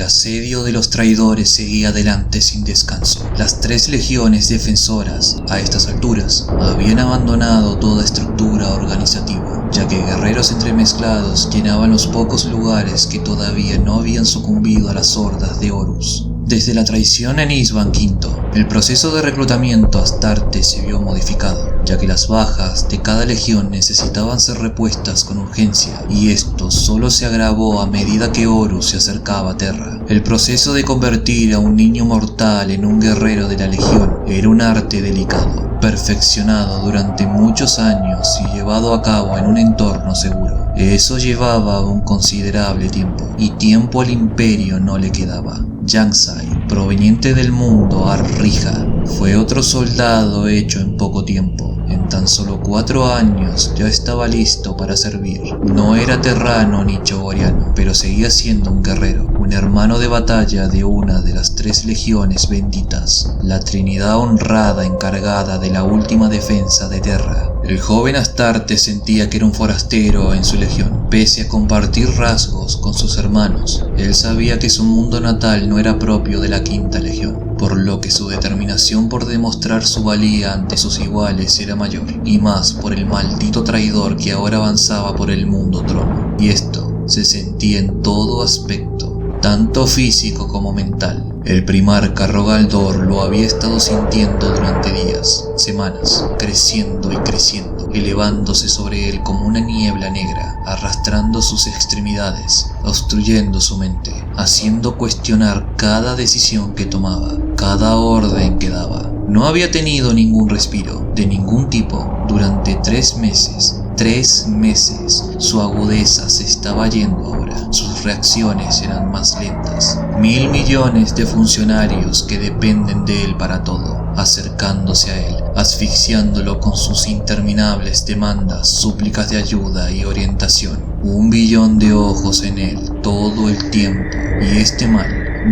asedio de los traidores seguía adelante sin descanso. Las 3 legiones defensoras, a estas alturas, habían abandonado toda estructura organizativa, ya que guerreros entremezclados llenaban los pocos lugares que todavía no habían sucumbido a las hordas de Horus. Desde la traición en Isban V, el proceso de reclutamiento Astarte se vio modificado, ya que las bajas de cada legión necesitaban ser repuestas con urgencia, y esto solo se agravó a medida que Horus se acercaba a Terra. El proceso de convertir a un niño mortal en un guerrero de la legión era un arte delicado, perfeccionado durante muchos años y llevado a cabo en un entorno seguro. Eso llevaba un considerable tiempo, y tiempo al imperio no le quedaba. Yangsai, proveniente del mundo Ar-Rija, fue otro soldado hecho en poco tiempo. En tan solo 4 años ya estaba listo para servir. No era terrano ni chogoriano, pero seguía siendo un guerrero, un hermano de batalla de una de las 3 legiones benditas, la Trinidad honrada encargada de la última defensa de Terra. El joven Astarte sentía que era un forastero en su legión, pese a compartir rasgos con sus hermanos. Él sabía que su mundo natal no era propio de la Quinta Legión, por lo que su determinación por demostrar su valía ante sus iguales era mayor, y más por el maldito traidor que ahora avanzaba por el mundo trono. Y esto se sentía en todo aspecto, tanto físico como mental. El primarca Rogaldor lo había estado sintiendo durante días, semanas, creciendo y creciendo, elevándose sobre él como una niebla negra, arrastrando sus extremidades, obstruyendo su mente, haciendo cuestionar cada decisión que tomaba, cada orden que daba. No había tenido ningún respiro, de ningún tipo, durante 3 meses. 3 meses. Su agudeza se estaba yendo ahora. Sus reacciones eran más lentas. 1000 millones de funcionarios que dependen de él para todo, acercándose a él, asfixiándolo con sus interminables demandas, súplicas de ayuda y orientación. 1 billón de ojos en él todo el tiempo. Y este mal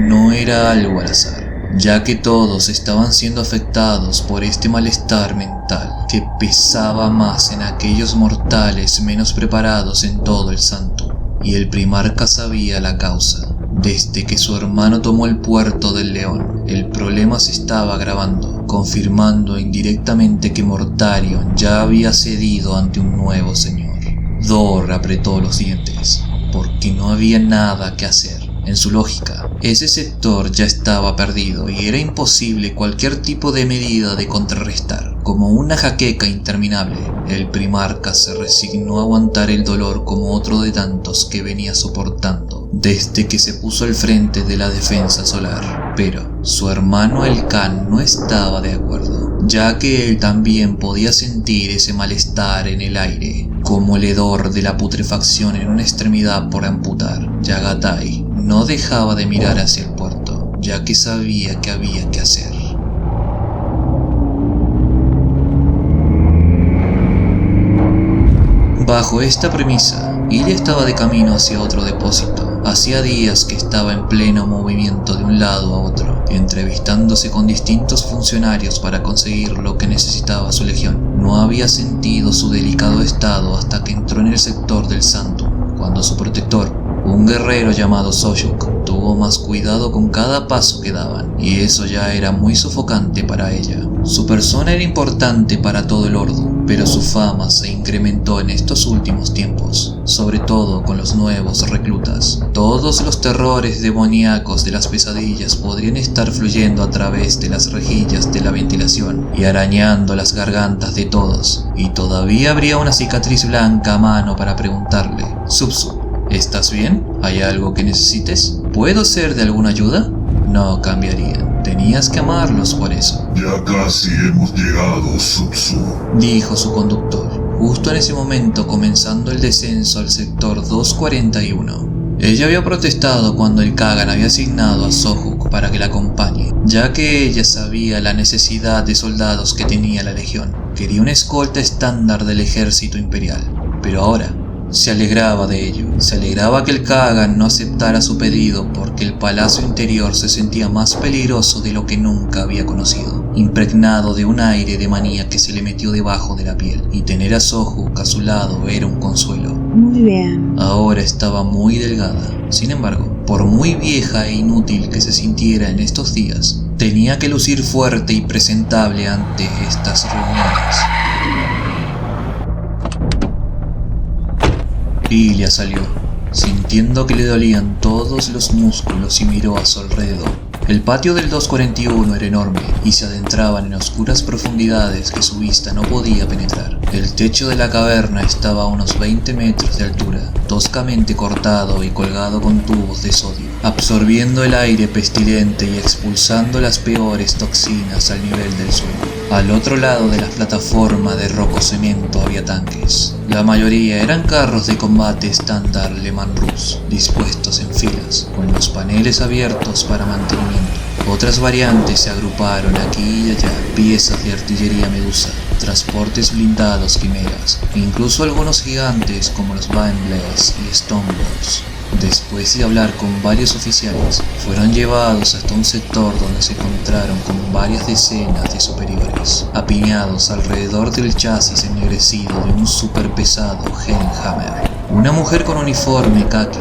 no era algo al azar, ya que todos estaban siendo afectados por este malestar mental que pesaba más en aquellos mortales menos preparados en todo el santo. Y el primarca sabía la causa. Desde que su hermano tomó el puerto del León, el problema se estaba agravando, confirmando indirectamente que Mortarion ya había cedido ante un nuevo señor. Dor apretó los dientes, porque no había nada que hacer. En su lógica, ese sector ya estaba perdido y era imposible cualquier tipo de medida de contrarrestar. Como una jaqueca interminable, el primarca se resignó a aguantar el dolor como otro de tantos que venía soportando desde que se puso al frente de la defensa solar. Pero su hermano el Khan no estaba de acuerdo, ya que él también podía sentir ese malestar en el aire, como el hedor de la putrefacción en una extremidad por amputar. Yagatai no dejaba de mirar hacia el puerto, ya que sabía que había que hacer. Bajo esta premisa, Ilya estaba de camino hacia otro depósito. Hacía días que estaba en pleno movimiento de un lado a otro, entrevistándose con distintos funcionarios para conseguir lo que necesitaba su legión. No había sentido su delicado estado hasta que entró en el sector del Santo, cuando su protector, un guerrero llamado Soyuk, tuvo más cuidado con cada paso que daban, y eso ya era muy sofocante para ella. Su persona era importante para todo el Ordo, pero su fama se incrementó en estos últimos tiempos, sobre todo con los nuevos reclutas. Todos los terrores demoníacos de las pesadillas podrían estar fluyendo a través de las rejillas de la ventilación y arañando las gargantas de todos, y todavía habría una cicatriz blanca a mano para preguntarle: Subsu, ¿estás bien? ¿Hay algo que necesites? ¿Puedo ser de alguna ayuda? No cambiarían. Tenías que amarlos por eso. Ya casi hemos llegado, Subsu, dijo su conductor, justo en ese momento comenzando el descenso al sector 241. Ella había protestado cuando el Kagan había asignado a Sohuk para que la acompañe, ya que ella sabía la necesidad de soldados que tenía la legión. Quería una escolta estándar del ejército imperial, pero ahora se alegraba de ello. Se alegraba que el Kagan no aceptara su pedido porque el palacio interior se sentía más peligroso de lo que nunca había conocido, impregnado de un aire de manía que se le metió debajo de la piel, y tener a Sohuk a su lado era un consuelo. Muy bien. Ahora estaba muy delgada. Sin embargo, Por muy vieja e inútil que se sintiera en estos días, tenía que lucir fuerte y presentable ante estas reuniones. Ilia salió, sintiendo que le dolían todos los músculos, y miró a su alrededor. El patio del 241 era enorme y se adentraban en oscuras profundidades que su vista no podía penetrar. El techo de la caverna estaba a unos 20 metros de altura, toscamente cortado y colgado con tubos de sodio, absorbiendo el aire pestilente y expulsando las peores toxinas al nivel del suelo. Al otro lado de la plataforma de roco cemento había tanques. La mayoría eran carros de combate estándar Le Mans Rus, dispuestos en filas, con los paneles abiertos para mantenimiento. Otras variantes se agruparon aquí y allá: piezas de artillería Medusa, transportes blindados Quimeras, e incluso algunos gigantes como los Baneblades y Stoneballs. Después de hablar con varios oficiales, fueron llevados hasta un sector donde se encontraron con varias decenas de superiores, apiñados alrededor del chasis ennegrecido de un superpesado Hellhammer. Una mujer con uniforme khaki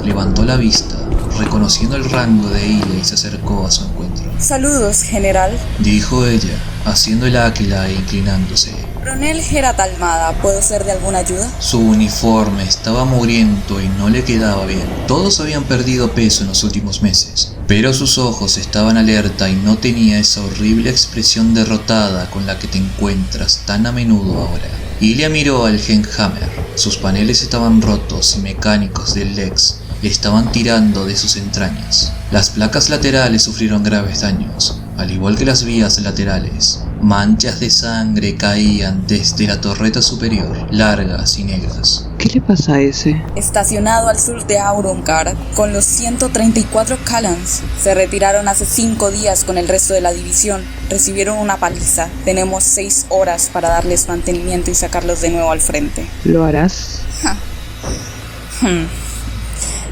levantó la vista, reconociendo el rango de Ilia, y se acercó a su encuentro. «Saludos, general», dijo ella, haciendo el áquila e inclinándose. «Coronel Herat Almada, ¿puedo ser de alguna ayuda?» Su uniforme estaba mugriento y no le quedaba bien. Todos habían perdido peso en los últimos meses, pero sus ojos estaban alerta y no tenía esa horrible expresión derrotada con la que te encuentras tan a menudo ahora. Ilia miró al Hellhammer. Sus paneles estaban rotos y mecánicos del Lex le estaban tirando de sus entrañas. Las placas laterales sufrieron graves daños, al igual que las vías laterales. Manchas de sangre caían desde la torreta superior, largas y negras. ¿Qué le pasa a ese? Estacionado al sur de Auronkar, con los 134 Callans. Se retiraron hace 5 días con el resto de la división. Recibieron una paliza. Tenemos 6 horas para darles mantenimiento y sacarlos de nuevo al frente. ¿Lo harás?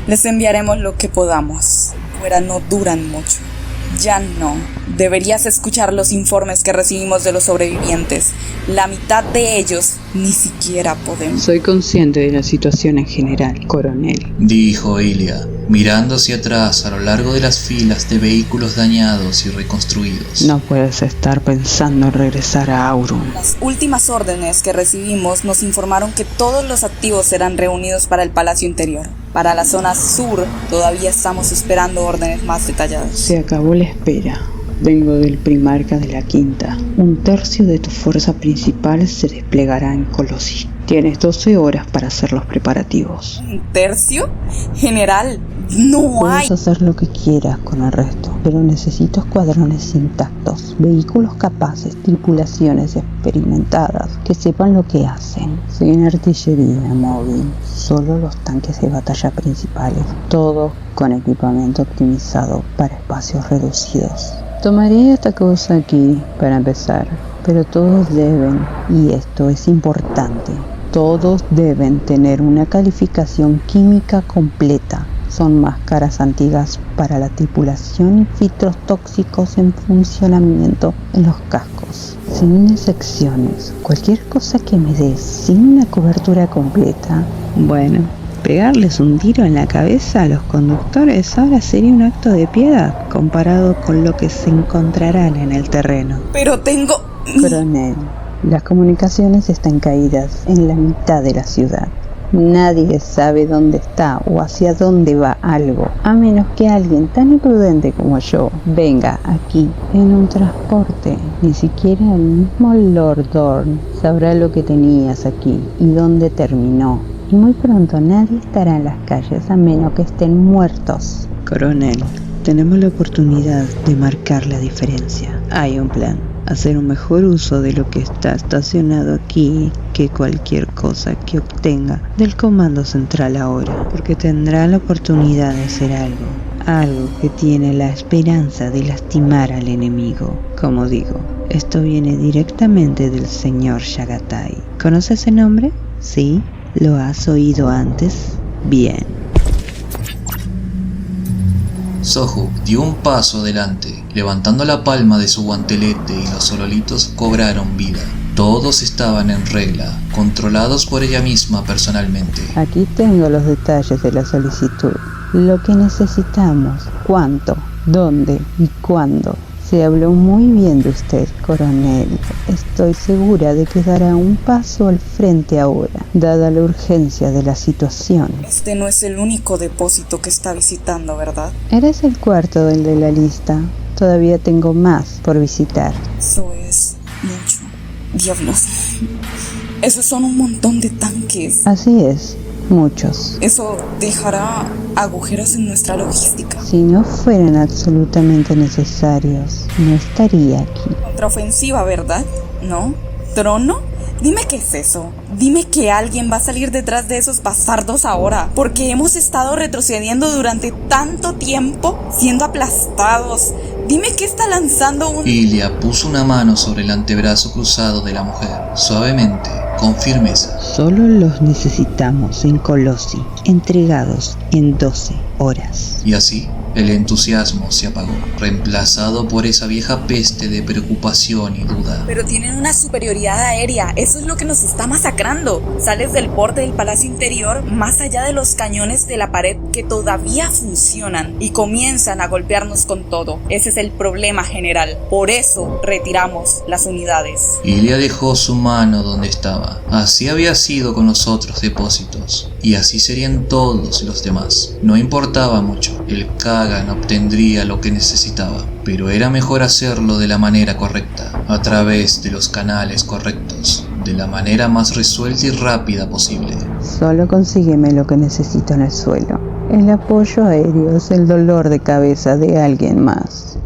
Les enviaremos lo que podamos. Fuera no duran mucho. Ya no. Deberías escuchar los informes que recibimos de los sobrevivientes. La mitad de ellos ni siquiera podemos. Soy consciente de la situación en general, coronel, dijo Ilia, mirando hacia atrás a lo largo de las filas de vehículos dañados y reconstruidos. No puedes estar pensando en regresar a Aurum. Las últimas órdenes que recibimos nos informaron que todos los activos serán reunidos para el Palacio Interior. Para la zona sur todavía estamos esperando órdenes más detalladas. Se acabó la espera. Vengo del primarca de la Quinta. 1/3 de tu fuerza principal se desplegará en Colossi. Tienes 12 horas para hacer los preparativos. ¿1/3? General, no hay. Puedes hacer lo que quieras con el resto, pero necesito escuadrones intactos, vehículos capaces, tripulaciones experimentadas, que sepan lo que hacen. Sin artillería móvil, solo los tanques de batalla principales, todos con equipamiento optimizado para espacios reducidos. Tomaré esta cosa aquí para empezar, pero todos deben, y esto es importante, todos deben tener una calificación química completa. Son máscaras antiguas para la tripulación y filtros tóxicos en funcionamiento en los cascos, sin excepciones. Cualquier cosa que me des sin una cobertura completa, bueno, pegarles un tiro en la cabeza a los conductores ahora sería un acto de piedad comparado con lo que se encontrarán en el terreno. Pero tengo... Coronel, las comunicaciones están caídas en la mitad de la ciudad. Nadie sabe dónde está o hacia dónde va algo, a menos que alguien tan imprudente como yo venga aquí en un transporte. Ni siquiera el mismo Lord Dorn sabrá lo que tenías aquí y dónde terminó. Y muy pronto nadie estará en las calles a menos que estén muertos. Coronel, tenemos la oportunidad de marcar la diferencia. Hay un plan. Hacer un mejor uso de lo que está estacionado aquí que cualquier cosa que obtenga del comando central ahora, porque tendrá la oportunidad de hacer algo que tiene la esperanza de lastimar al enemigo. Como digo, esto viene directamente del señor Yagatai. ¿Conoces ese nombre? ¿Sí? ¿Lo has oído antes? Bien. Sohu dio un paso adelante, levantando la palma de su guantelete, y los sololitos cobraron vida. Todos estaban en regla, controlados por ella misma personalmente. Aquí tengo los detalles de la solicitud. lo que necesitamos, cuánto, dónde y cuándo. Se habló muy bien de usted, coronel. Estoy segura de que dará un paso al frente ahora, dada la urgencia de la situación. Este no es el único depósito que está visitando, ¿verdad? Eres el cuarto del de la lista. Todavía tengo más por visitar. Eso es mucho. Diablos. Esos son un montón de tanques. Así es, muchos. Eso dejará agujeros en nuestra logística. Si no fueran absolutamente necesarios, no estaría aquí. Contraofensiva, ¿verdad? ¿No? ¿Trono? Dime qué es eso. Dime que alguien va a salir detrás de esos bastardos ahora. Porque hemos estado retrocediendo durante tanto tiempo, siendo aplastados. Dime que está lanzando un... Ilia puso una mano sobre el antebrazo cruzado de la mujer, suavemente, con firmeza. Solo los necesitamos en Colossi, entregados en 12 horas. Y así, el entusiasmo se apagó, reemplazado por esa vieja peste de preocupación y duda. Pero tienen una superioridad aérea, eso es lo que nos está masacrando. Sales del borde del palacio interior, más allá de los cañones de la pared que todavía funcionan, y comienzan a golpearnos con todo. Ese es el problema general, por eso retiramos las unidades. Ilia dejó su mano donde estaba. Así había sido con los otros depósitos, y así serían todos los demás. No importaba mucho, el Kagan obtendría lo que necesitaba, pero era mejor hacerlo de la manera correcta, a través de los canales correctos, de la manera más resuelta y rápida posible. Solo consígueme lo que necesito en el suelo. El apoyo aéreo es el dolor de cabeza de alguien más.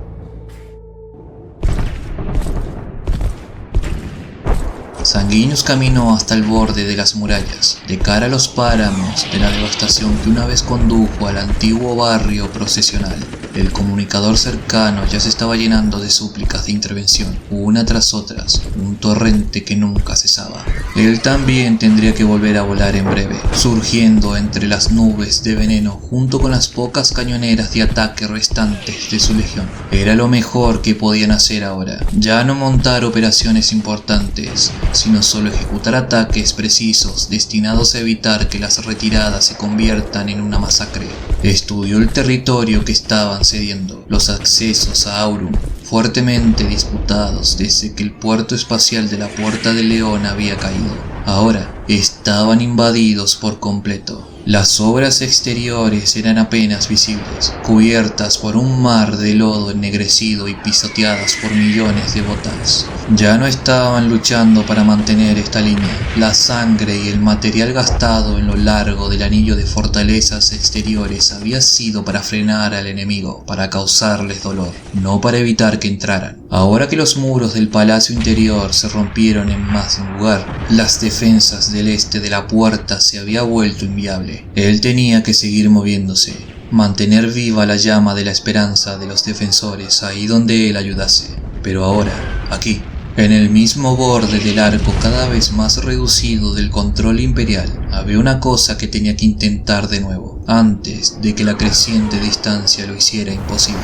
Sanguinius caminó hasta el borde de las murallas, de cara a los páramos de la devastación que una vez condujo al antiguo barrio procesional. El comunicador cercano ya se estaba llenando de súplicas de intervención, una tras otras, un torrente que nunca cesaba. Él también tendría que volver a volar en breve, surgiendo entre las nubes de veneno junto con las pocas cañoneras de ataque restantes de su legión. Era lo mejor que podían hacer ahora, ya no montar operaciones importantes, sino solo ejecutar ataques precisos destinados a evitar que las retiradas se conviertan en una masacre. Estudió el territorio que estaban cediendo, los accesos a Aurum, fuertemente disputados desde que el puerto espacial de la Puerta del León había caído. Ahora estaban invadidos por completo. Las obras exteriores eran apenas visibles, cubiertas por un mar de lodo ennegrecido y pisoteadas por millones de botas. Ya no estaban luchando para mantener esta línea. La sangre y el material gastado en lo largo del anillo de fortalezas exteriores había sido para frenar al enemigo, para causarles dolor, no para evitar que entraran. Ahora que los muros del palacio interior se rompieron en más de un lugar, las defensas del este de la puerta se había vuelto inviable. Él tenía que seguir moviéndose, mantener viva la llama de la esperanza de los defensores ahí donde él ayudase. Pero ahora, aquí, en el mismo borde del arco cada vez más reducido del control imperial, había una cosa que tenía que intentar de nuevo, antes de que la creciente distancia lo hiciera imposible.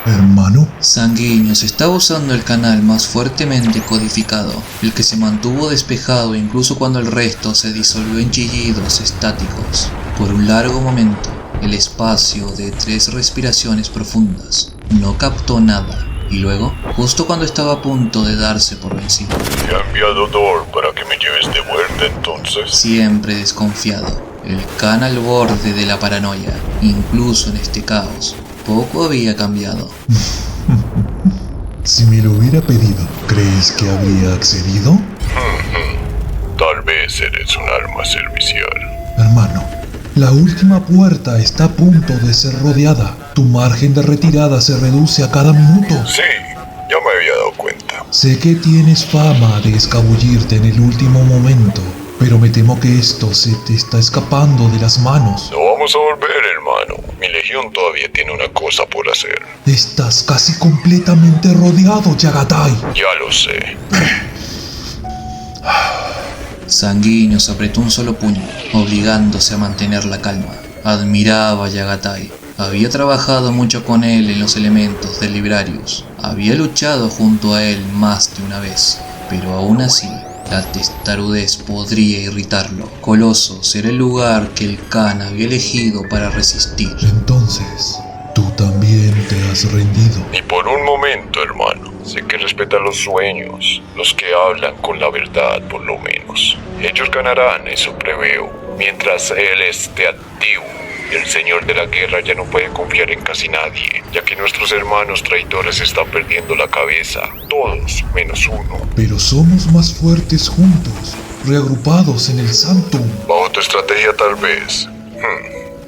Hermano, Sanguinius estaba usando el canal más fuertemente codificado, el que se mantuvo despejado incluso cuando el resto se disolvió en chillidos estáticos. Por un largo momento, el espacio de 3 respiraciones profundas no captó nada, y luego, justo cuando estaba a punto de darse por vencido. te ha enviado Dor para que me lleves de vuelta entonces. Siempre desconfiado, el Khan al borde de la paranoia, incluso en este caos. Poco había cambiado. Si me lo hubiera pedido, ¿crees que habría accedido? Tal vez eres un arma servicial. Hermano, la última puerta está a punto de ser rodeada. Tu margen de retirada se reduce a cada minuto. Sí, ya me había dado cuenta. Sé que tienes fama de escabullirte en el último momento, pero me temo que esto se te está escapando de las manos. No vamos a volver, hermano. Mi legión todavía tiene una cosa por hacer. Estás casi completamente rodeado, Yagatai. Ya lo sé. Sanguinius apretó un solo puño, obligándose a mantener la calma. Admiraba a Yagatai. Había trabajado mucho con él en los elementos del Librarius. Había luchado junto a él más de una vez, pero aún así, La testarudez podría irritarlo. Colosos era el lugar que el Khan había elegido para resistir. Entonces, tú también te has rendido. Ni por un momento, hermano. Sé que respetan los sueños, los que hablan con la verdad, por lo menos. Ellos ganarán, eso preveo, mientras él esté activo. El señor de la guerra ya no puede confiar en casi nadie, ya que nuestros hermanos traidores están perdiendo la cabeza, todos menos uno. Pero somos más fuertes juntos, reagrupados en el Sanctum. Bajo tu estrategia tal vez.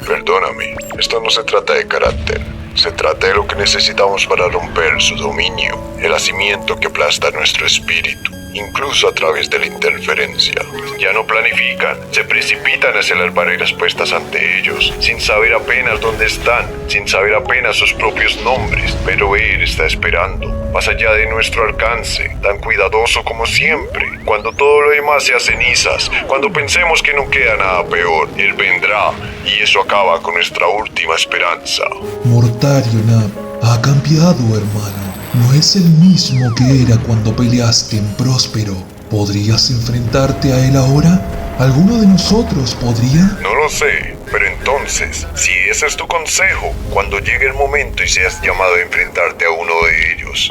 Perdóname, esto no se trata de carácter. Se trata de lo que necesitamos para romper su dominio, el hacimiento que aplasta nuestro espíritu, incluso a través de la interferencia. Ya no planifican, se precipitan hacia las barreras puestas ante ellos, sin saber apenas dónde están, sin saber apenas sus propios nombres, pero él está esperando, más allá de nuestro alcance, tan cuidadoso como siempre. Cuando todo lo demás sea cenizas, cuando pensemos que no queda nada peor, él vendrá, y eso acaba con nuestra última esperanza. Mortarion ha cambiado, hermano. No es el mismo que era cuando peleaste en Próspero. ¿Podrías enfrentarte a él ahora? ¿Alguno de nosotros podría? No lo sé, pero entonces, si ese es tu consejo, cuando llegue el momento y seas llamado a enfrentarte a uno de ellos,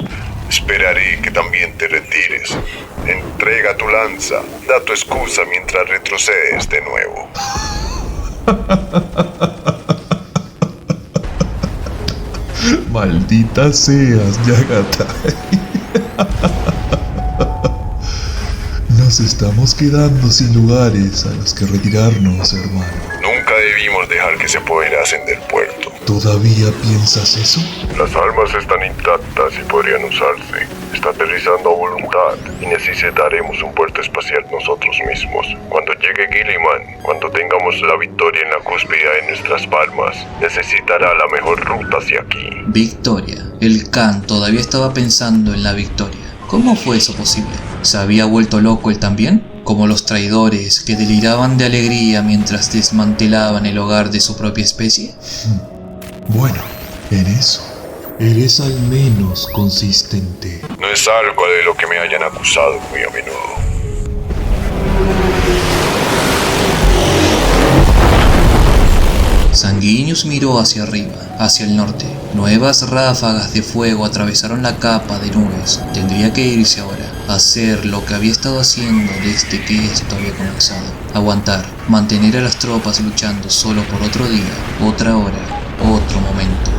esperaré que también te retires. Entrega tu lanza, da tu excusa mientras retrocedes de nuevo. Maldita seas, Yagatai. Nos estamos quedando sin lugares a los que retirarnos, hermano. Nunca debimos dejar que se apoderasen del puerto. ¿Todavía piensas eso? Las armas están intactas y podrían usarse. Está aterrizando a voluntad y necesitaremos un puerto espacial nosotros mismos. Cuando llegue Guilliman, cuando tengamos la victoria en la cúspide de nuestras palmas, necesitará la mejor ruta hacia aquí. Victoria. El Khan todavía estaba pensando en la victoria. ¿Cómo fue eso posible? ¿Se había vuelto loco él también? Como los traidores que deliraban de alegría mientras desmantelaban el hogar de su propia especie. Bueno, en eso eres al menos consistente. No es algo de lo que me hayan acusado muy a menudo. Sanguinius miró hacia arriba, hacia el norte. Nuevas ráfagas de fuego atravesaron la capa de nubes. Tendría que irse ahora, hacer lo que había estado haciendo desde que esto había comenzado. Aguantar, mantener a las tropas luchando solo por otro día, otra hora, otro momento.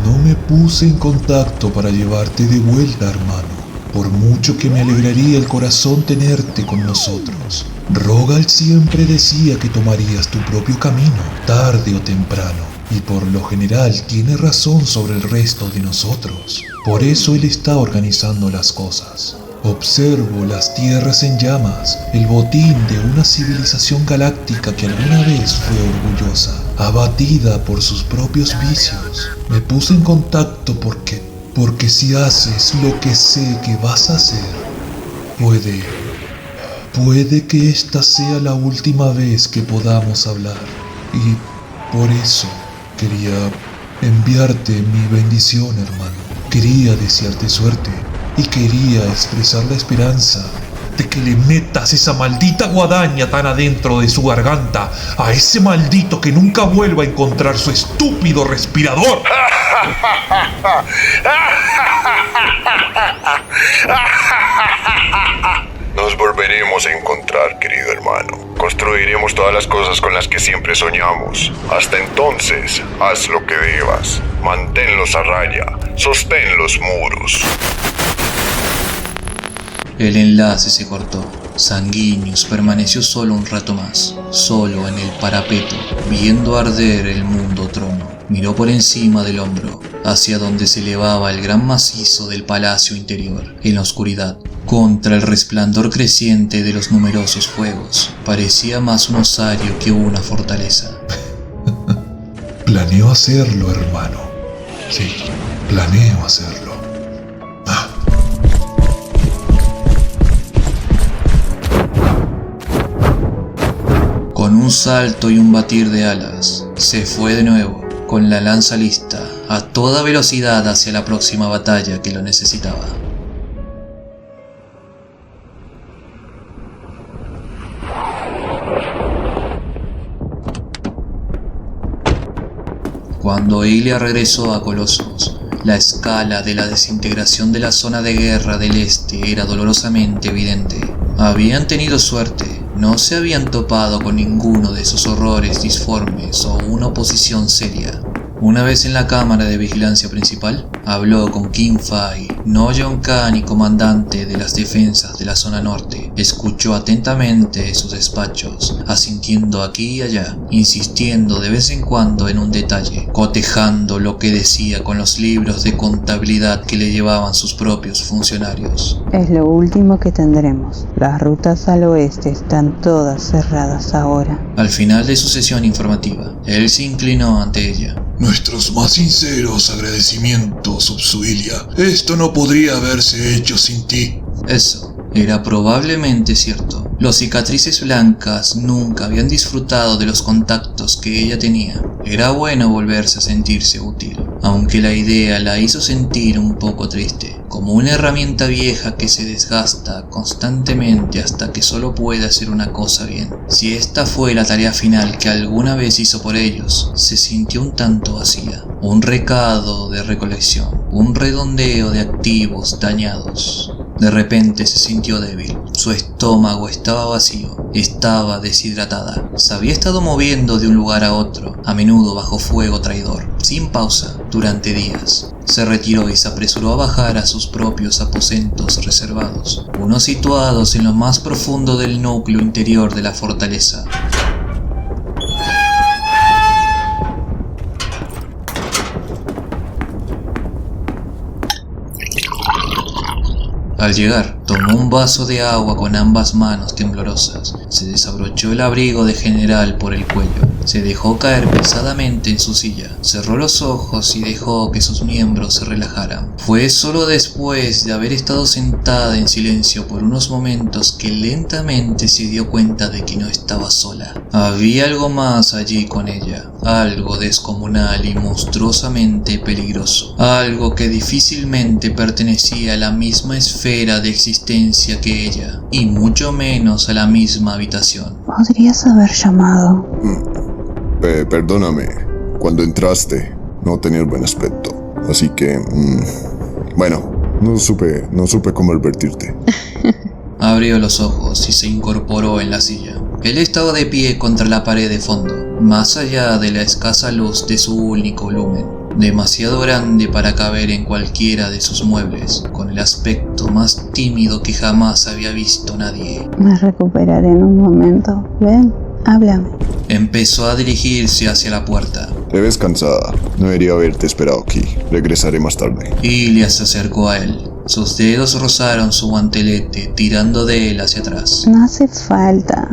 No me puse en contacto para llevarte de vuelta, hermano. Por mucho que me alegraría el corazón tenerte con nosotros. Rogal siempre decía que tomarías tu propio camino, tarde o temprano, y por lo general tiene razón sobre el resto de nosotros. Por eso él está organizando las cosas. Observo las tierras en llamas, el botín de una civilización galáctica que alguna vez fue orgullosa, abatida por sus propios vicios. Me puse en contacto porque si haces lo que sé que vas a hacer, puede que esta sea la última vez que podamos hablar. Y por eso quería enviarte mi bendición, hermano. Quería desearte suerte y quería expresar la esperanza de que le metas esa maldita guadaña tan adentro de su garganta a ese maldito que nunca vuelva a encontrar su estúpido respirador. Nos volveremos a encontrar, querido hermano. Construiremos todas las cosas con las que siempre soñamos. Hasta entonces, haz lo que debas. Manténlos a raya. Sostén los muros. El enlace se cortó. Sanguinius permaneció solo un rato más, solo en el parapeto, viendo arder el mundo trono. Miró por encima del hombro, hacia donde se elevaba el gran macizo del palacio interior. En la oscuridad, contra el resplandor creciente de los numerosos fuegos, parecía más un osario que una fortaleza. Planeo hacerlo, hermano. Sí, planeo hacerlo. Con un salto y un batir de alas, se fue de nuevo, con la lanza lista, a toda velocidad hacia la próxima batalla que lo necesitaba. Cuando Ilia regresó a Colossus, la escala de la desintegración de la zona de guerra del este era dolorosamente evidente. Habían tenido suerte, no se habían topado con ninguno de esos horrores disformes o una oposición seria. Una vez en la cámara de vigilancia principal, habló con Kim Fai, No Yong-Kan y comandante de las defensas de la zona norte. Escuchó atentamente sus despachos, asintiendo aquí y allá, insistiendo de vez en cuando en un detalle, cotejando lo que decía con los libros de contabilidad que le llevaban sus propios funcionarios. Es lo último que tendremos. Las rutas al oeste están todas cerradas ahora. Al final de su sesión informativa, él se inclinó ante ella. Nuestros más sinceros agradecimientos, Subsuilia. Esto no podría haberse hecho sin ti. Eso era probablemente cierto. Los cicatrices blancas nunca habían disfrutado de los contactos que ella tenía. Era bueno volverse a sentirse útil, aunque la idea la hizo sentir un poco triste, como una herramienta vieja que se desgasta constantemente hasta que solo puede hacer una cosa bien. Si esta fue la tarea final que alguna vez hizo por ellos, se sintió un tanto vacía. Un recado de recolección, un redondeo de activos dañados. De repente se sintió débil, su estómago estaba vacío, estaba deshidratada. Se había estado moviendo de un lugar a otro, a menudo bajo fuego traidor, sin pausa, durante días. Se retiró y se apresuró a bajar a sus propios aposentos reservados, unos situados en lo más profundo del núcleo interior de la fortaleza. Al llegar, tomó un vaso de agua con ambas manos temblorosas, se desabrochó el abrigo de general por el cuello, se dejó caer pesadamente en su silla, cerró los ojos y dejó que sus miembros se relajaran. Fue solo después de haber estado sentada en silencio por unos momentos que lentamente se dio cuenta de que no estaba sola. Había algo más allí con ella, algo descomunal y monstruosamente peligroso, algo que difícilmente pertenecía a la misma esfera de existencia que ella, y mucho menos a la misma habitación. Podrías haber llamado. Perdóname, cuando entraste no tenías buen aspecto, así que... bueno, no supe cómo advertirte. Abrió los ojos y se incorporó en la silla. Él estaba de pie contra la pared de fondo, más allá de la escasa luz de su único lumen, demasiado grande para caber en cualquiera de sus muebles, con el aspecto más tímido que jamás había visto nadie. Me recuperaré en un momento. Ven, háblame. Empezó a dirigirse hacia la puerta. Te ves cansada, no debería haberte esperado aquí, regresaré más tarde. Ilia se acercó a él. Sus dedos rozaron su guantelete, tirando de él hacia atrás. No hace falta.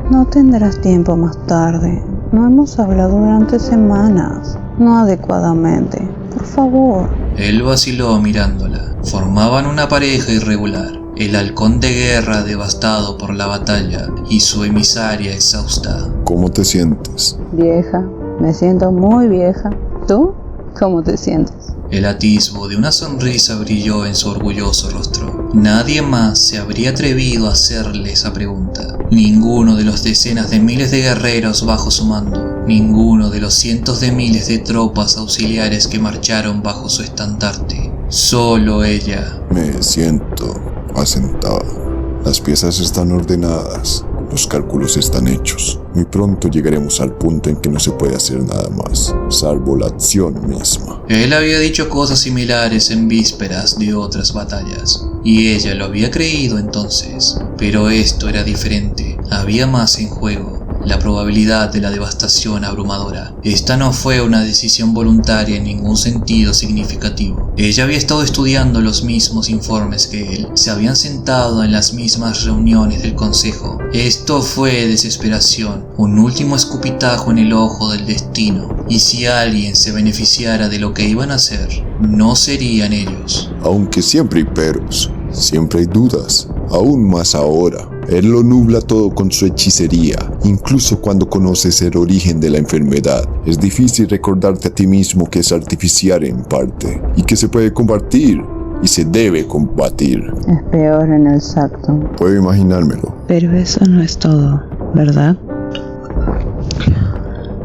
No tendrás tiempo más tarde. No hemos hablado durante semanas. No adecuadamente. Por favor. Él vaciló mirándola. Formaban una pareja irregular. El halcón de guerra devastado por la batalla y su emisaria exhausta. ¿Cómo te sientes? Vieja. Me siento muy vieja. ¿Tú? ¿Cómo te sientes? El atisbo de una sonrisa brilló en su orgulloso rostro. Nadie más se habría atrevido a hacerle esa pregunta. Ninguno de los decenas de miles de guerreros bajo su mando. Ninguno de los cientos de miles de tropas auxiliares que marcharon bajo su estandarte. Solo ella. Me siento asentado. Las piezas están ordenadas. Los cálculos están hechos. Muy pronto llegaremos al punto en que no se puede hacer nada más, salvo la acción misma. Él había dicho cosas similares en vísperas de otras batallas, y ella lo había creído entonces. Pero esto era diferente, había más en juego. La probabilidad de la devastación abrumadora. Esta no fue una decisión voluntaria en ningún sentido significativo. Ella había estado estudiando los mismos informes que él. Se habían sentado en las mismas reuniones del consejo. Esto fue desesperación, un último escupitajo en el ojo del destino. Y si alguien se beneficiara de lo que iban a hacer, no serían ellos. Aunque siempre hay peros, siempre hay dudas, aún más ahora. Él lo nubla todo con su hechicería, incluso cuando conoces el origen de la enfermedad. Es difícil recordarte a ti mismo que es artificial en parte, y que se puede combatir, y se debe combatir. Es peor en el Sacto. Puedo imaginármelo. Pero eso no es todo. ¿verdad?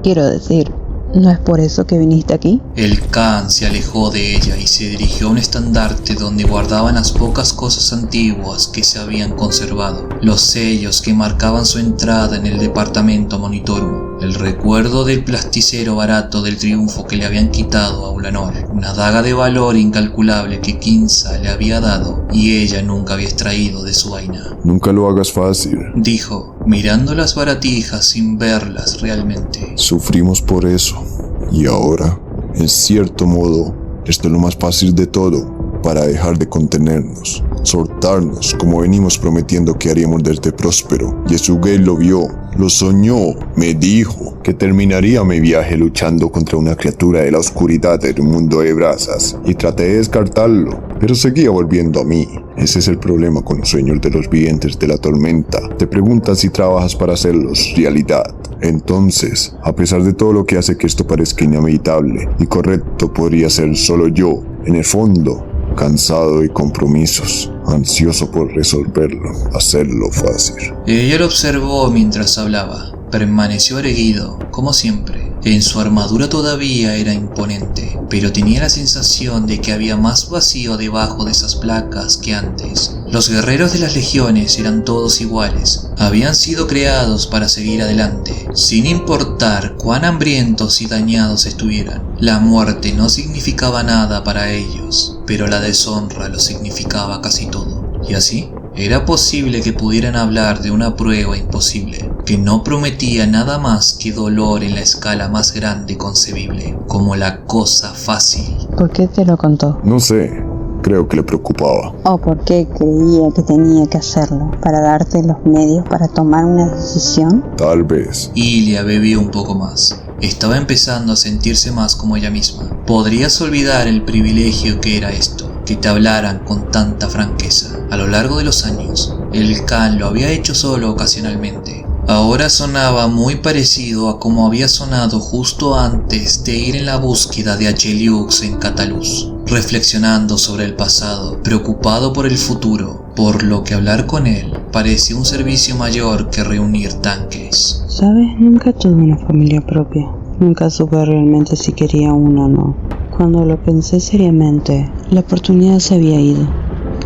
Quiero decir, ¿no es por eso que viniste aquí? El Khan se alejó de ella y se dirigió a un estandarte donde guardaban las pocas cosas antiguas que se habían conservado, los sellos que marcaban su entrada en el departamento Monitorum, el recuerdo del plasticero barato del triunfo que le habían quitado a Ulanor, una daga de valor incalculable que Kinza le había dado y ella nunca había extraído de su vaina. Nunca lo hagas fácil. Dijo, mirando las baratijas sin verlas realmente. Sufrimos por eso. Y ahora, en cierto modo, esto es lo más fácil de todo para dejar de contenernos, soltarnos como venimos prometiendo que haríamos desde Próspero. Yesugei lo vio, lo soñó, me dijo que terminaría mi viaje luchando contra una criatura de la oscuridad del mundo de brasas y traté de descartarlo, pero seguía volviendo a mí. Ese es el problema con los sueños de los vivientes de la tormenta. Te preguntas si trabajas para hacerlos realidad. Entonces, a pesar de todo lo que hace que esto parezca inevitable y correcto, podría ser solo yo, en el fondo, cansado de compromisos, ansioso por resolverlo, hacerlo fácil. Ella lo observó mientras hablaba. Permaneció erguido, como siempre. En su armadura todavía era imponente, pero tenía la sensación de que había más vacío debajo de esas placas que antes. Los guerreros de las legiones eran todos iguales. Habían sido creados para seguir adelante, sin importar cuán hambrientos y dañados estuvieran. La muerte no significaba nada para ellos, pero la deshonra lo significaba casi todo. Y así, era posible que pudieran hablar de una prueba imposible, que no prometía nada más que dolor en la escala más grande concebible, como la cosa fácil. ¿Por qué te lo contó? No sé, creo que le preocupaba. ¿O por qué creía que tenía que hacerlo? ¿Para darte los medios para tomar una decisión? Tal vez. Ilia bebió un poco más. Estaba empezando a sentirse más como ella misma. Podrías olvidar el privilegio que era esto, que te hablaran con tanta franqueza. A lo largo de los años, el Khan lo había hecho solo ocasionalmente. Ahora sonaba muy parecido a como había sonado justo antes de ir en la búsqueda de Acheliux en Cataluz, reflexionando sobre el pasado, preocupado por el futuro, por lo que hablar con él parecía un servicio mayor que reunir tanques. ¿Sabes? Nunca tuve una familia propia. Nunca supe realmente si quería uno o no. Cuando lo pensé seriamente, la oportunidad se había ido.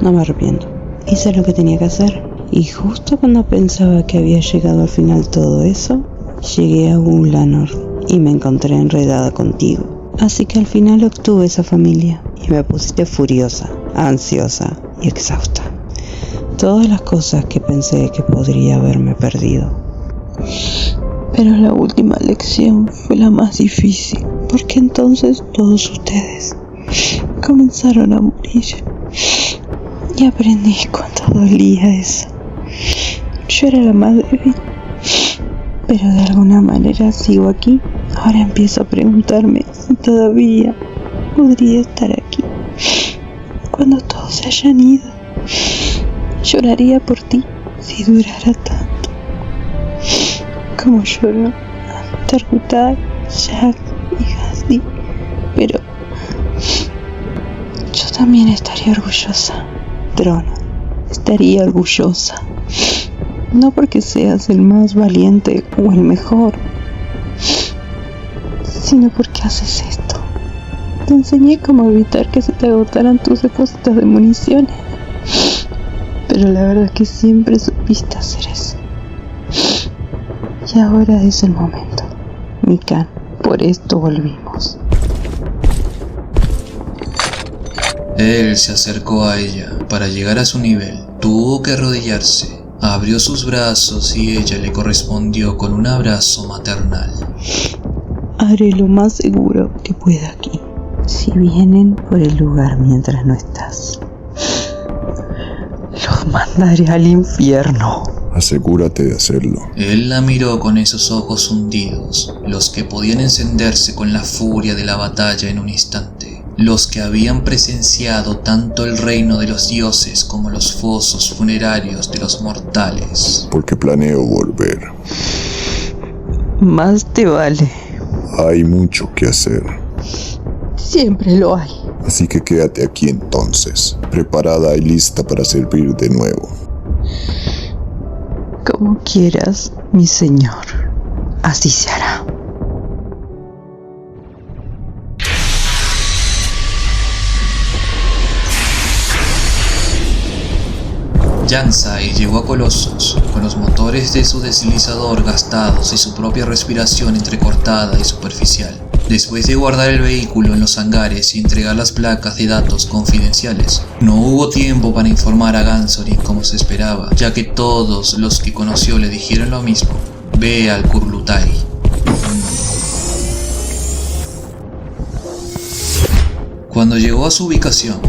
No me arrepiento. Hice lo que tenía que hacer. Y justo cuando pensaba que había llegado al final todo eso, llegué a Ulanor y me encontré enredada contigo. Así que al final obtuve esa familia y me pusiste furiosa, ansiosa y exhausta. Todas las cosas que pensé que podría haberme perdido. Pero la última lección fue la más difícil, porque entonces todos ustedes comenzaron a morir. Y aprendí cuánto dolía eso. Yo era la más débil, pero de alguna manera sigo aquí. Ahora empiezo a preguntarme si todavía podría estar aquí cuando todos se hayan ido. Lloraría por ti si durara tanto como lloró Targutai, Jack y Gasly, pero yo también estaría orgullosa. Trono, estaría orgullosa, no porque seas el más valiente o el mejor, sino porque haces esto. Te enseñé cómo evitar que se te agotaran tus depósitos de municiones, pero la verdad es que siempre supiste hacer eso. Y ahora es el momento, mi Khan, por esto volvimos. Él se acercó a ella. Para llegar a su nivel, tuvo que arrodillarse. Abrió sus brazos y ella le correspondió con un abrazo maternal. Haré lo más seguro que pueda aquí. Si vienen por el lugar mientras no estás, los mandaré al infierno. Asegúrate de hacerlo. Él la miró con esos ojos hundidos, los que podían encenderse con la furia de la batalla en un instante, los que habían presenciado tanto el reino de los dioses como los fosos funerarios de los mortales. Porque planeo volver. Más te vale. Hay mucho que hacer. Siempre lo hay. Así que quédate aquí entonces, preparada y lista para servir de nuevo. Como quieras, mi señor. Así se hará. Yansai llegó a Colossus con los motores de su deslizador gastados y su propia respiración entrecortada y superficial. Después de guardar el vehículo en los hangares y entregar las placas de datos confidenciales, no hubo tiempo para informar a Gansorin como se esperaba, ya que todos los que conoció le dijeron lo mismo: ve al Kurultai. Cuando llegó a su ubicación,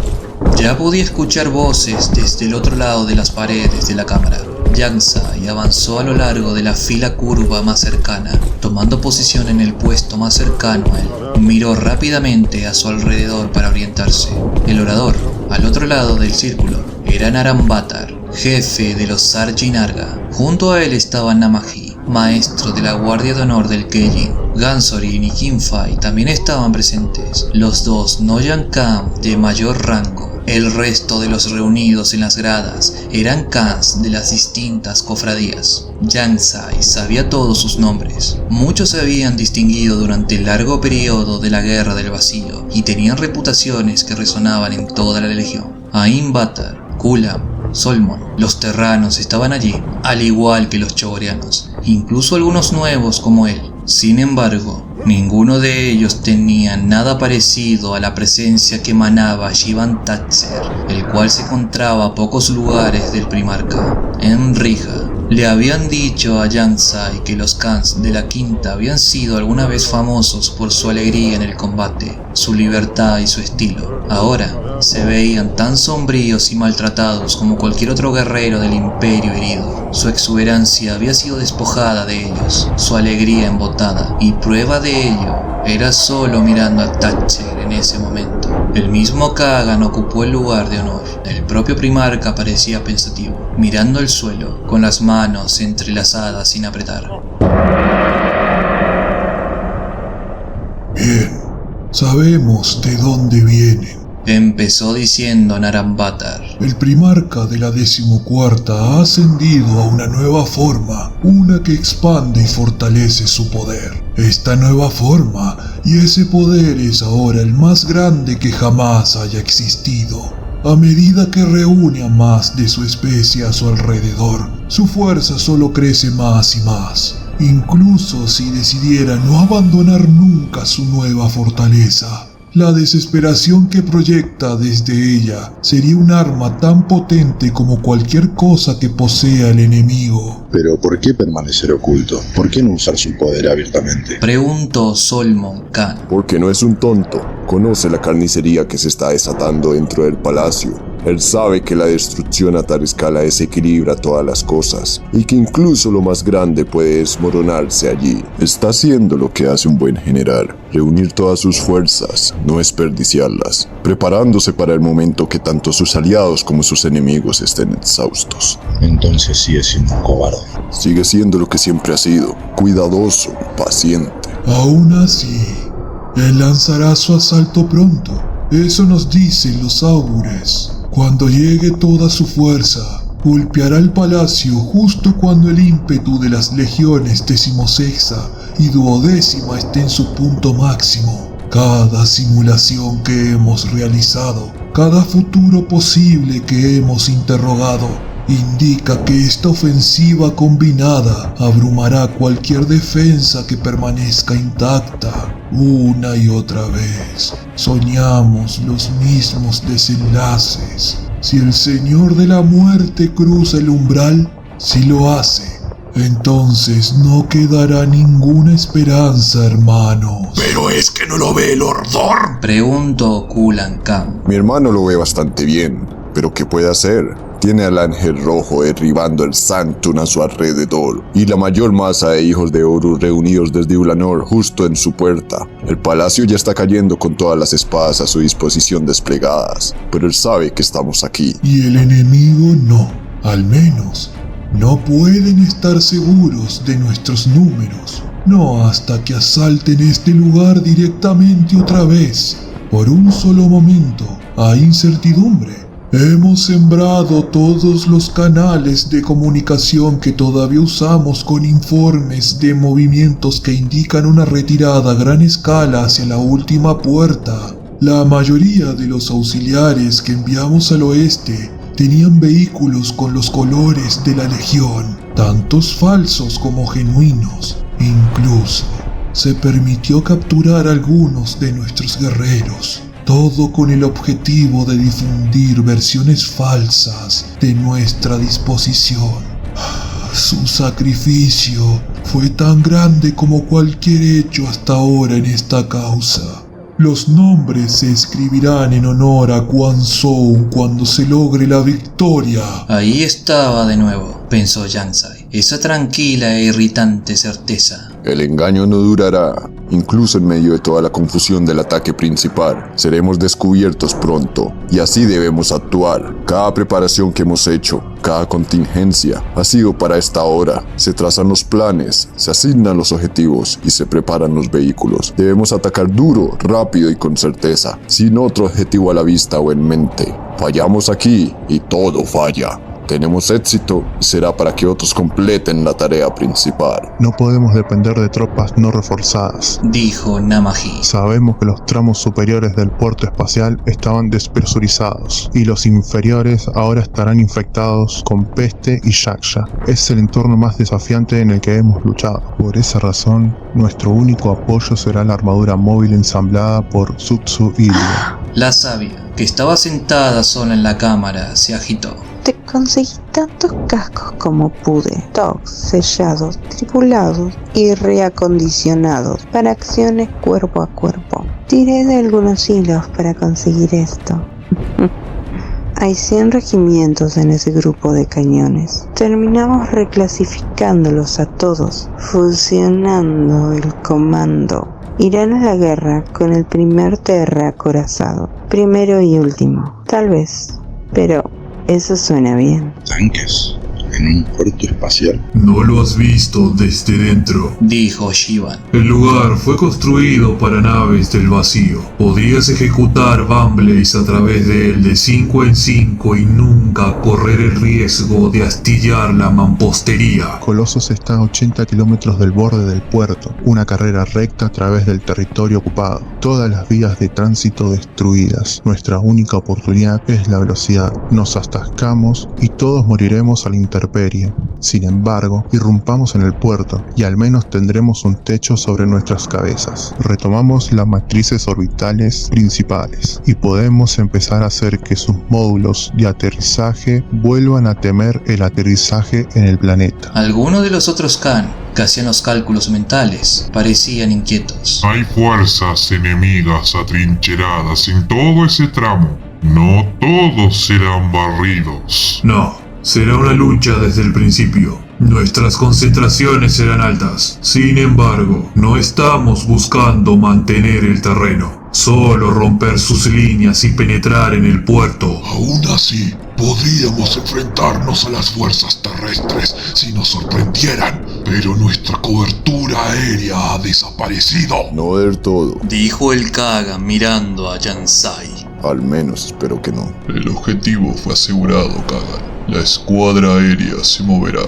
ya podía escuchar voces desde el otro lado de las paredes de la cámara. Yansai avanzó a lo largo de la fila curva más cercana, tomando posición en el puesto más cercano a él. Miró rápidamente a su alrededor para orientarse. El orador, al otro lado del círculo, era Narambatar, jefe de los Sarji Narga. Junto a él estaba Namaji, maestro de la Guardia de Honor del Keijin. Gansorin y Kinfai también estaban presentes, los dos Noyan-kan de mayor rango. El resto de los reunidos en las gradas eran Khans de las distintas cofradías. Yansai sabía todos sus nombres. Muchos se habían distinguido durante el largo periodo de la Guerra del Vacío y tenían reputaciones que resonaban en toda la legión. Ain Batar, Kulam, Solmon, los terranos estaban allí, al igual que los chogorianos, incluso algunos nuevos como él. Sin embargo, ninguno de ellos tenía nada parecido a la presencia que emanaba Shivan Tatser, el cual se encontraba a pocos lugares del Primarca. En Rija, le habían dicho a Yansai que los Khans de la Quinta habían sido alguna vez famosos por su alegría en el combate, su libertad y su estilo. Ahora, se veían tan sombríos y maltratados como cualquier otro guerrero del imperio herido. Su exuberancia había sido despojada de ellos, su alegría embotada, y prueba de ello era solo mirando a Thatcher en ese momento. El mismo Kagan ocupó el lugar de honor. El propio Primarca parecía pensativo, mirando el suelo, con las manos entrelazadas sin apretar. Bien, sabemos de dónde vienen. Empezó diciendo Narambatar. El Primarca de la 14ª ha ascendido a una nueva forma, una que expande y fortalece su poder. Esta nueva forma y ese poder es ahora el más grande que jamás haya existido. A medida que reúne a más de su especie a su alrededor, su fuerza solo crece más y más. Incluso si decidiera no abandonar nunca su nueva fortaleza, la desesperación que proyecta desde ella sería un arma tan potente como cualquier cosa que posea el enemigo. Pero ¿por qué permanecer oculto? ¿Por qué no usar su poder abiertamente? Preguntó Solmon Khan. Porque no es un tonto. Conoce la carnicería que se está desatando dentro del palacio. Él sabe que la destrucción a tal escala desequilibra todas las cosas y que incluso lo más grande puede desmoronarse allí. Está haciendo lo que hace un buen general: reunir todas sus fuerzas, no desperdiciarlas, preparándose para el momento que tanto sus aliados como sus enemigos estén exhaustos. Entonces sigue siendo un cobarde. Sigue siendo lo que siempre ha sido: cuidadoso, paciente. Aún así, él lanzará su asalto pronto. Eso nos dicen los augures. Cuando llegue toda su fuerza, golpeará el palacio justo cuando el ímpetu de las legiones 16ª y 12ª esté en su punto máximo. Cada simulación que hemos realizado, cada futuro posible que hemos interrogado, indica que esta ofensiva combinada abrumará cualquier defensa que permanezca intacta. Una y otra vez, soñamos los mismos desenlaces. Si el Señor de la Muerte cruza el umbral, si lo hace, entonces no quedará ninguna esperanza, hermanos. ¿Pero es que no lo ve el Ordor? Preguntó Kulan Khan. Mi hermano lo ve bastante bien, pero ¿qué puede hacer? Tiene al Ángel Rojo derribando el Sanctum a su alrededor y la mayor masa de hijos de Horus reunidos desde Ulanor justo en su puerta. El palacio ya está cayendo con todas las espadas a su disposición desplegadas, pero él sabe que estamos aquí. Y el enemigo no. Al menos, no pueden estar seguros de nuestros números. No hasta que asalten este lugar directamente otra vez. Por un solo momento hay incertidumbre. Hemos sembrado todos los canales de comunicación que todavía usamos con informes de movimientos que indican una retirada a gran escala hacia la última puerta. La mayoría de los auxiliares que enviamos al oeste tenían vehículos con los colores de la Legión, tantos falsos como genuinos. Incluso se permitió capturar a algunos de nuestros guerreros. Todo con el objetivo de difundir versiones falsas de nuestra disposición. Su sacrificio fue tan grande como cualquier hecho hasta ahora en esta causa. Los nombres se escribirán en honor a Quan Soong cuando se logre la victoria. Ahí estaba de nuevo, pensó Yang Sai, esa tranquila e irritante certeza. El engaño no durará. Incluso en medio de toda la confusión del ataque principal, seremos descubiertos pronto, y así debemos actuar. Cada preparación que hemos hecho, cada contingencia, ha sido para esta hora. Se trazan los planes, se asignan los objetivos y se preparan los vehículos. Debemos atacar duro, rápido y con certeza, sin otro objetivo a la vista o en mente. Fallamos aquí y todo falla. Tenemos éxito y será para que otros completen la tarea principal. No podemos depender de tropas no reforzadas, dijo Namaji. Sabemos que los tramos superiores del puerto espacial estaban despresurizados y los inferiores ahora estarán infectados con peste y yaksha. Es el entorno más desafiante en el que hemos luchado. Por esa razón, nuestro único apoyo será la armadura móvil ensamblada por Sutsu Ilya. La sabia, que estaba sentada sola en la cámara, se agitó. Te conseguí tantos cascos como pude, todos sellados, tripulados y reacondicionados para acciones cuerpo a cuerpo. Tiré de algunos hilos para conseguir esto. Hay 100 regimientos en ese grupo de cañones. Terminamos reclasificándolos a todos, fusionando el comando. Irán a la guerra con el primer terra acorazado, primero y último, tal vez, pero eso suena bien. ¿Tanques? ¿En un puerto espacial? No lo has visto desde dentro, dijo Shivan. El lugar fue construido para naves del vacío. Podrías ejecutar Bumblades a través de él de 5 en 5 y nunca correr el riesgo de astillar la mampostería. Colossus está a 80 kilómetros del borde del puerto, una carrera recta a través del territorio ocupado. Todas las vías de tránsito destruidas. Nuestra única oportunidad es la velocidad. Nos atascamos y todos moriremos al intemperie. Sin embargo, irrumpamos en el puerto y al menos tendremos un techo sobre nuestras cabezas. Retomamos las matrices orbitales principales y podemos empezar a hacer que sus módulos de aterrizaje vuelvan a temer el aterrizaje en el planeta. Algunos de los otros Khan, que hacían los cálculos mentales, parecían inquietos. Hay fuerzas enemigas atrincheradas en todo ese tramo. No todos serán barridos. No. Será una lucha desde el principio. Nuestras concentraciones serán altas. Sin embargo, no estamos buscando mantener el terreno, solo romper sus líneas y penetrar en el puerto. Aún así, podríamos enfrentarnos a las fuerzas terrestres si nos sorprendieran, pero nuestra cobertura aérea ha desaparecido. No del todo. Dijo el Kaga mirando a Yang Sai. Al menos espero que no. El objetivo fue asegurado, Kagan. La escuadra aérea se moverá,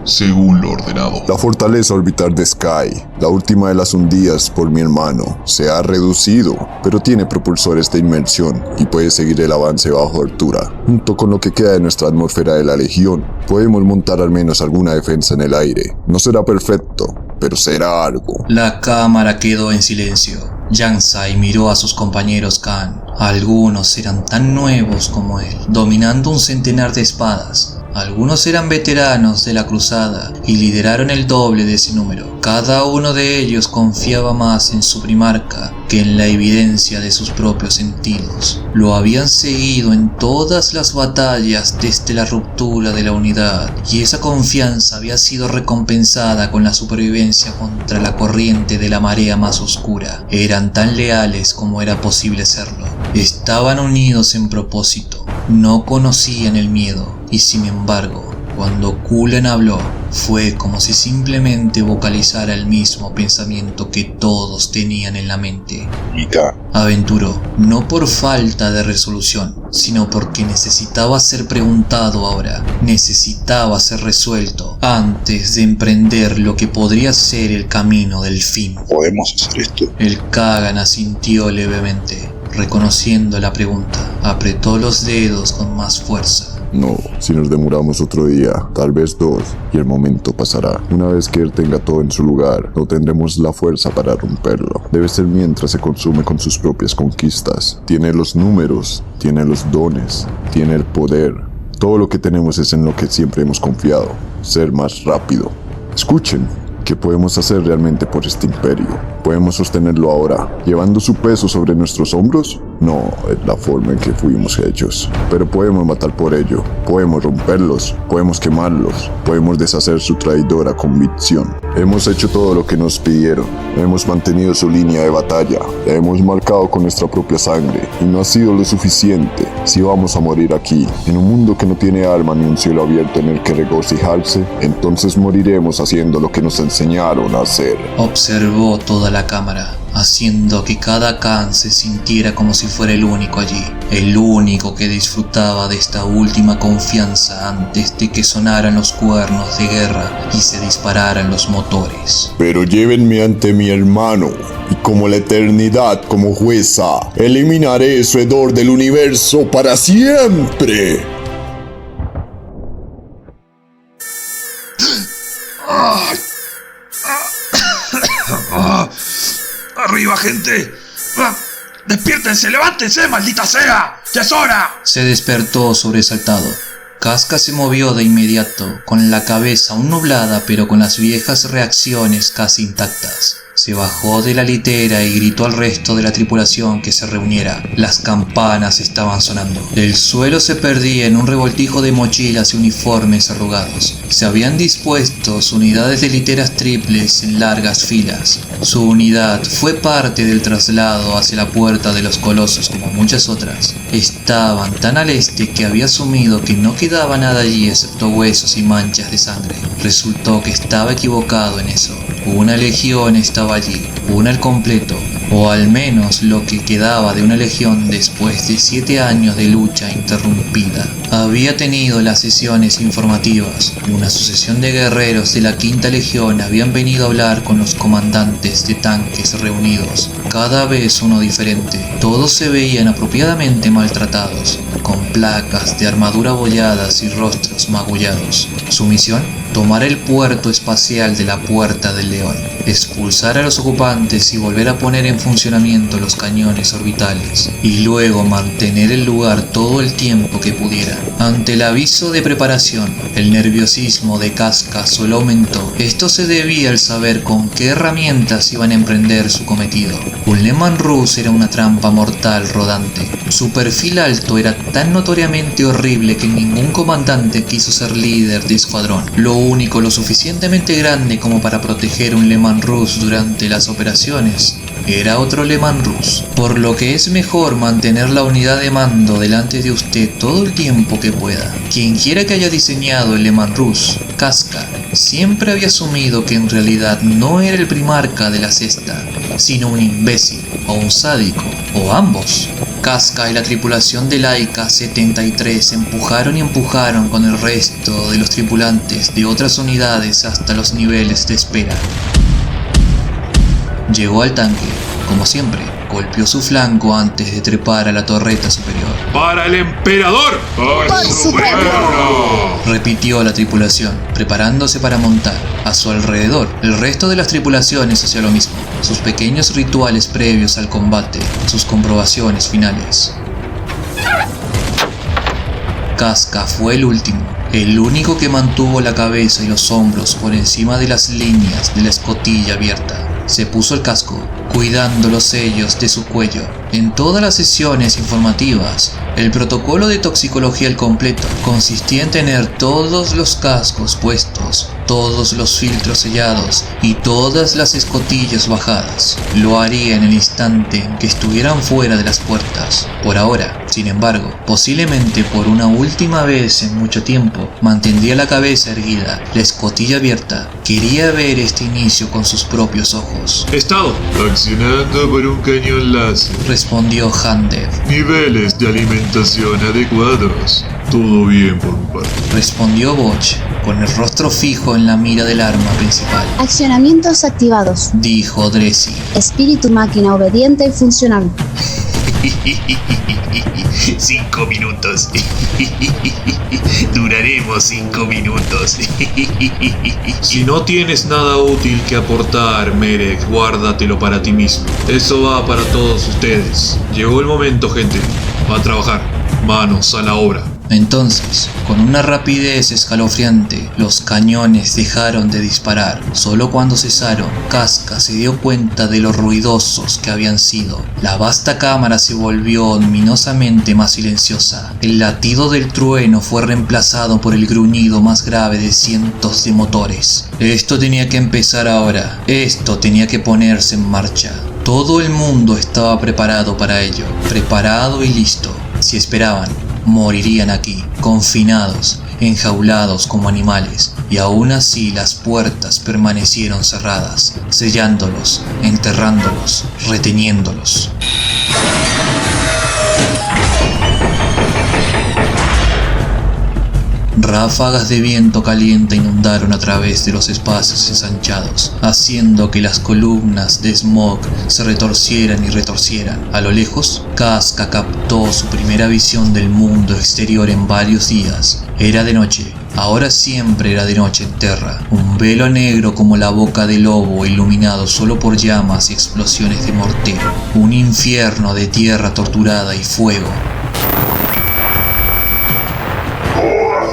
según lo ordenado. La fortaleza orbital de Sky, la última de las hundidas por mi hermano, se ha reducido, pero tiene propulsores de inmersión y puede seguir el avance bajo altura. Junto con lo que queda de nuestra atmósfera de la Legión, podemos montar al menos alguna defensa en el aire. No será perfecto, pero será algo. La cámara quedó en silencio. Yang Sai miró a sus compañeros Khan. Algunos eran tan nuevos como él, dominando un centenar de espadas. Algunos eran veteranos de la cruzada y lideraron el doble de ese número. Cada uno de ellos confiaba más en su primarca que en la evidencia de sus propios sentidos. Lo habían seguido en todas las batallas desde la ruptura de la unidad, y esa confianza había sido recompensada con la supervivencia contra la corriente de la marea más oscura. Eran tan leales como era posible serlo. Estaban unidos en propósito, no conocían el miedo y sin embargo Cuando Cullen habló, fue como si simplemente vocalizara el mismo pensamiento que todos tenían en la mente. Mika, Aventuró, no por falta de resolución, sino porque necesitaba ser preguntado ahora, necesitaba ser resuelto antes de emprender lo que podría ser el camino del fin. ¿podemos hacer esto? El Kagan asintió levemente, reconociendo la pregunta. Apretó los dedos con más fuerza. No, si nos demoramos otro día, tal vez 2, y el momento pasará. Una vez que él tenga todo en su lugar, no tendremos la fuerza para romperlo. Debe ser mientras se consume con sus propias conquistas. Tiene los números, tiene los dones, tiene el poder. Todo lo que tenemos es en lo que siempre hemos confiado, ser más rápido. Escuchen, ¿qué podemos hacer realmente por este imperio? ¿Podemos sostenerlo ahora, llevando su peso sobre nuestros hombros? No, es la forma en que fuimos hechos. Pero podemos matar por ello, podemos romperlos, podemos quemarlos, podemos deshacer su traidora convicción. Hemos hecho todo lo que nos pidieron, hemos mantenido su línea de batalla, la hemos marcado con nuestra propia sangre, y no ha sido lo suficiente. Si vamos a morir aquí, en un mundo que no tiene alma ni un cielo abierto en el que regocijarse, entonces moriremos haciendo lo que nos enseñaron a hacer. Observó toda la cámara, haciendo que cada Khan se sintiera como si fuera el único allí, el único que disfrutaba de esta última confianza antes de que sonaran los cuernos de guerra y se dispararan los motores. Pero llévenme ante mi hermano, y como la eternidad como jueza, eliminaré su hedor del universo para siempre. ¡Arriba, gente! ¡Despiértense! ¡Levántense, maldita sea! ¡Ya es hora! Se despertó sobresaltado. Casca se movió de inmediato, con la cabeza aún nublada pero con las viejas reacciones casi intactas. Se bajó de la litera y gritó al resto de la tripulación que se reuniera. Las campanas estaban sonando. El suelo se perdía en un revoltijo de mochilas y uniformes arrugados. Se habían dispuesto unidades de literas triples en largas filas. Su unidad fue parte del traslado hacia la Puerta de los Colosos como muchas otras. Estaban tan al este que había asumido que no quedaba nada allí excepto huesos y manchas de sangre. Resultó que estaba equivocado en eso. Una legión estaba allí, una al completo, o al menos lo que quedaba de una legión después de 7 años de lucha interrumpida. Había tenido las sesiones informativas. Una sucesión de guerreros de la Quinta Legión habían venido a hablar con los comandantes de tanques reunidos, cada vez uno diferente. Todos se veían apropiadamente maltratados, con placas de armadura abolladas y rostros magullados. Su misión: tomar el puerto espacial de la Puerta del León, expulsar a los ocupantes y volver a poner en funcionamiento los cañones orbitales, y luego mantener el lugar todo el tiempo que pudiera. Ante el aviso de preparación, el nerviosismo de Casca solo aumentó. Esto se debía al saber con qué herramientas iban a emprender su cometido. Un Leman Russ era una trampa mortal rodante. Su perfil alto era tan notoriamente horrible que ningún comandante quiso ser líder de escuadrón. Lo único lo suficientemente grande como para proteger un Leman Russ durante las operaciones era otro Leman Russ, por lo que es mejor mantener la unidad de mando delante de usted todo el tiempo que pueda. Quien quiera que haya diseñado el Leman Russ, Casca, siempre había asumido que en realidad no era el primarca de la Sexta, sino un imbécil, o un sádico, o ambos. Casca y la tripulación de Laika 73 empujaron con el resto de los tripulantes de otras unidades hasta los niveles de espera. Llegó al tanque, como siempre, golpeó su flanco antes de trepar a la torreta superior. ¡Para el emperador! ¡Por su pueblo! Repitió la tripulación, preparándose para montar. A su alrededor, el resto de las tripulaciones hacía lo mismo, sus pequeños rituales previos al combate, sus comprobaciones finales. Casca fue el último, el único que mantuvo la cabeza y los hombros por encima de las líneas de la escotilla abierta. Se puso el casco, cuidando los sellos de su cuello. En todas las sesiones informativas, el protocolo de toxicología al completo consistía en tener todos los cascos puestos todos los filtros sellados y todas las escotillas bajadas. Lo haría en el instante en que estuvieran fuera de las puertas. Por ahora, sin embargo, posiblemente por una última vez en mucho tiempo, mantendría la cabeza erguida, la escotilla abierta. Quería ver este inicio con sus propios ojos. Estado accionando por un cañón láser. Respondió Handev. Niveles de alimentación adecuados. Todo bien por mi parte. Respondió Botch, con el rostro fijo en la mira del arma principal. Accionamientos activados. Dijo Dressy. Espíritu máquina obediente y funcional. 5 minutos. Duraremos 5 minutos. Si no tienes nada útil que aportar, Merek, guárdatelo para ti mismo. Eso va para todos ustedes. Llegó el momento, gente. Va a trabajar. Manos a la obra. Entonces, con una rapidez escalofriante, los cañones dejaron de disparar. Solo cuando cesaron, Casca se dio cuenta de lo ruidosos que habían sido. La vasta cámara se volvió ominosamente más silenciosa. El latido del trueno fue reemplazado por el gruñido más grave de cientos de motores. Esto tenía que empezar ahora. Esto tenía que ponerse en marcha. Todo el mundo estaba preparado para ello. Preparado y listo. Si esperaban, morirían aquí, confinados, enjaulados como animales, y aún así las puertas permanecieron cerradas, sellándolos, enterrándolos, reteniéndolos. Ráfagas de viento caliente inundaron a través de los espacios ensanchados, haciendo que las columnas de smog se retorcieran y retorcieran. A lo lejos, Casca captó su primera visión del mundo exterior en varios días. Era de noche. Ahora siempre era de noche en Terra. Un velo negro como la boca del lobo, iluminado solo por llamas y explosiones de mortero. Un infierno de tierra torturada y fuego.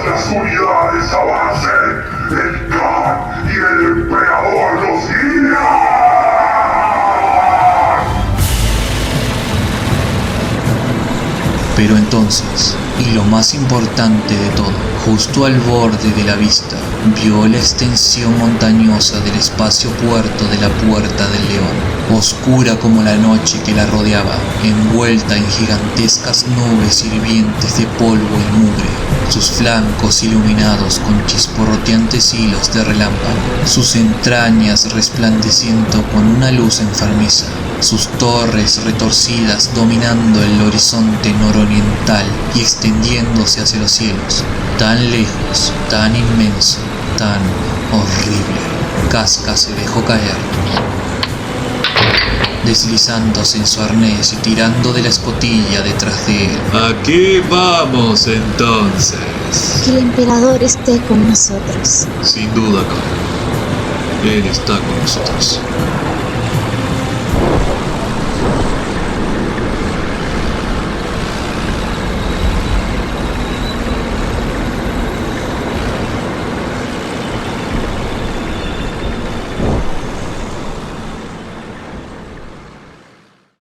Las unidades avancen, el Khan y el emperador los guían. Pero entonces, y lo más importante de todo, justo al borde de la vista, vio la extensión montañosa del espacio puerto de la Puerta del León, oscura como la noche que la rodeaba, envuelta en gigantescas nubes hirvientes de polvo y mugre, sus flancos iluminados con chisporroteantes hilos de relámpago, sus entrañas resplandeciendo con una luz enfermiza, sus torres retorcidas dominando el horizonte nororiental y extendiéndose hacia los cielos, tan lejos, tan inmenso, tan horrible. Casca se dejó caer, deslizándose en su arnés y tirando de la escotilla detrás de él. ¿A qué vamos entonces? Que el emperador esté con nosotros. Sin duda, Khan. Él está con nosotros.